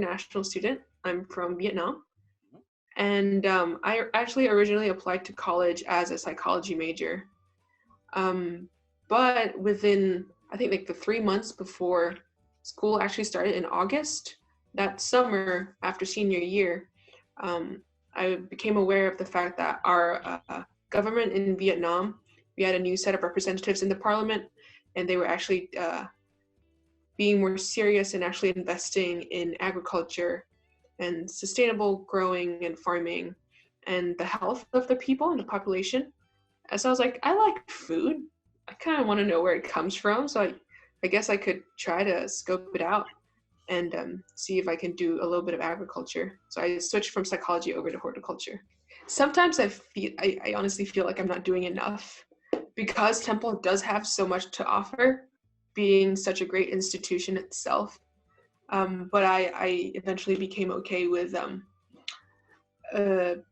international student. I'm from Vietnam. And I actually originally applied to college as a psychology major. But within, I think like the 3 months before school actually started in August, that summer after senior year, I became aware of the fact that our government in Vietnam, we had a new set of representatives in the parliament, and they were actually being more serious and actually investing in agriculture and sustainable growing and farming and the health of the people and the population. And so I was like, I like food. I kind of want to know where it comes from. So I guess I could try to scope it out and see if I can do a little bit of agriculture. So I switched from psychology over to horticulture. Sometimes I honestly feel like I'm not doing enough because Temple does have so much to offer, being such a great institution itself. But I eventually became okay with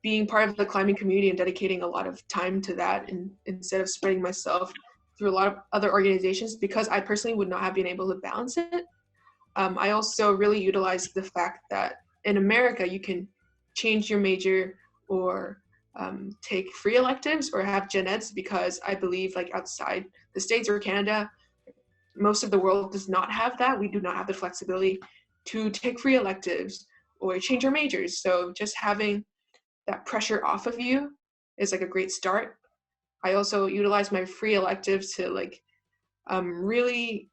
being part of the climbing community and dedicating a lot of time to that, and instead of spreading myself through a lot of other organizations, because I personally would not have been able to balance it. I also really utilized the fact that in America you can change your major or take free electives or have gen eds, because I believe like outside the States or Canada, most of the world does not have that. We do not have the flexibility to take free electives or change your majors. So just having that pressure off of you is like a great start. I also utilize my free electives to like really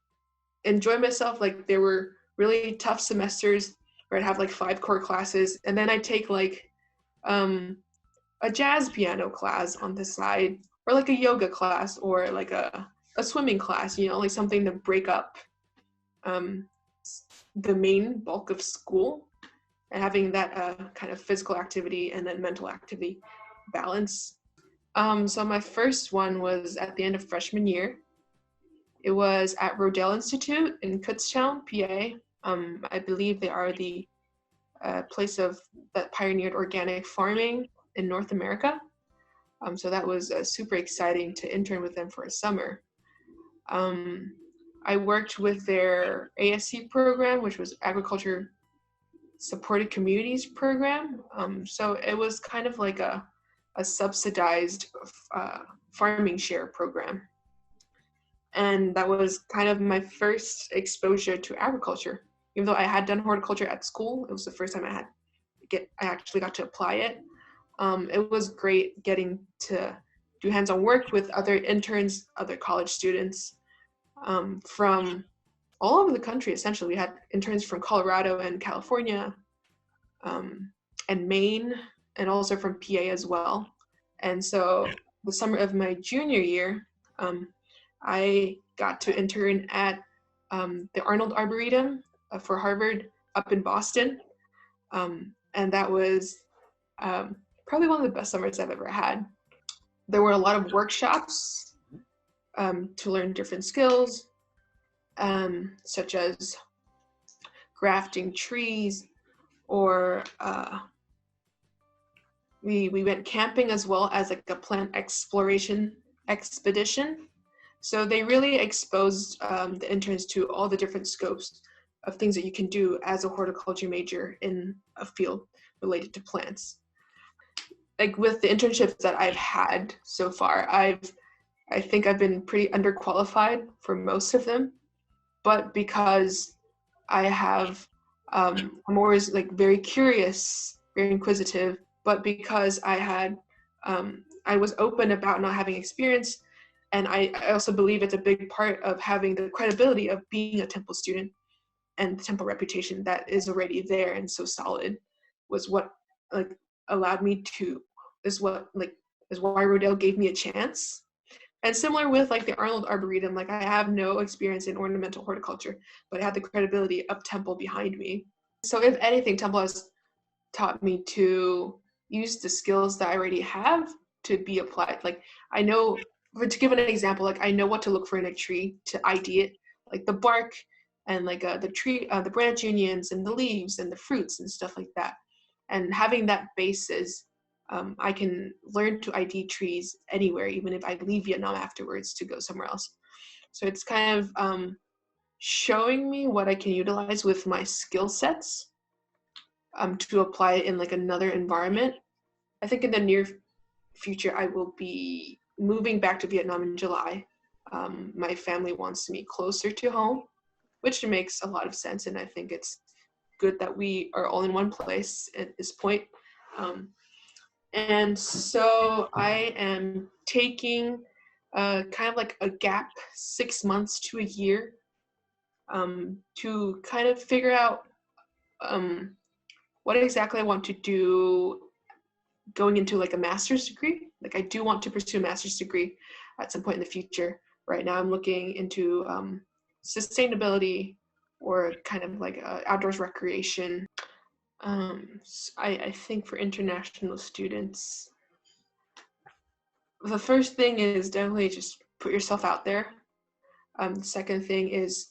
enjoy myself. Like there were really tough semesters where I'd have like 5 core classes, and then I'd take like a jazz piano class on the side, or like a yoga class, or like a swimming class, you know, like something to break up the main bulk of school, and having that kind of physical activity and then mental activity balance. So my first one was at the end of freshman year. It was at Rodale Institute in Kutztown, PA. I believe they are the place that pioneered organic farming in North America. So that was super exciting to intern with them for a summer. I worked with their ASC program, which was Agriculture Supported Communities program. So it was kind of like a subsidized farming share program. And that was kind of my first exposure to agriculture. Even though I had done horticulture at school, it was the first time I actually got to apply it. It was great getting to do hands-on work with other interns, other college students from all over the country. Essentially, we had interns from Colorado and California and Maine, and also from PA as well. And so the summer of my junior year, I got to intern at the Arnold Arboretum for Harvard up in Boston. And that was probably one of the best summers I've ever had. There were a lot of workshops to learn different skills, such as grafting trees, or we went camping as well as like a plant exploration expedition. So they really exposed the interns to all the different scopes of things that you can do as a horticulture major in a field related to plants. Like with the internships that I've had so far, I think I've been pretty underqualified for most of them, but because I'm always like very curious, very inquisitive, but because I was open about not having experience. And I also believe it's a big part of having the credibility of being a Temple student, and the Temple reputation that is already there and so solid was what like allowed me to, is why Rodale gave me a chance. And similar with like the Arnold Arboretum, like I have no experience in ornamental horticulture, but I had the credibility of Temple behind me. So if anything, Temple has taught me to use the skills that I already have to be applied. Like I know, to give an example, like I know what to look for in a tree to ID it, like the bark and like the tree, the branch unions and the leaves and the fruits and stuff like that. And having that basis, I can learn to ID trees anywhere, even if I leave Vietnam afterwards to go somewhere else. So it's kind of showing me what I can utilize with my skill sets to apply it in like another environment. I think in the near future, I will be moving back to Vietnam in July. My family wants me closer to home, which makes a lot of sense. And I think it's good that we are all in one place at this point. And so I am taking kind of like a gap, 6 months to a year, to kind of figure out what exactly I want to do going into like a master's degree. Like I do want to pursue a master's degree at some point in the future. Right now I'm looking into sustainability or kind of like outdoors recreation. I think for international students, the first thing is definitely just put yourself out there. The second thing is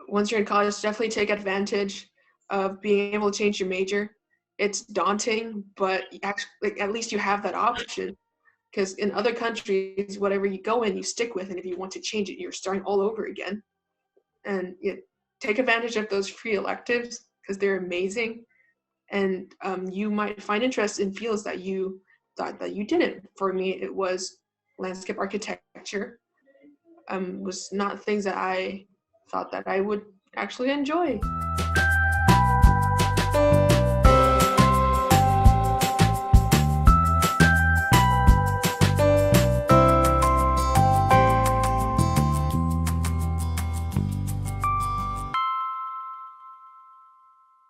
once you're in college, definitely take advantage of being able to change your major. It's daunting, but actually, like, at least you have that option. Because in other countries, whatever you go in, you stick with, and if you want to change it, you're starting all over again. And take advantage of those free electives because they're amazing, and you might find interest in fields that you thought that you didn't. For me, it was landscape architecture. Was not things that I thought that I would actually enjoy.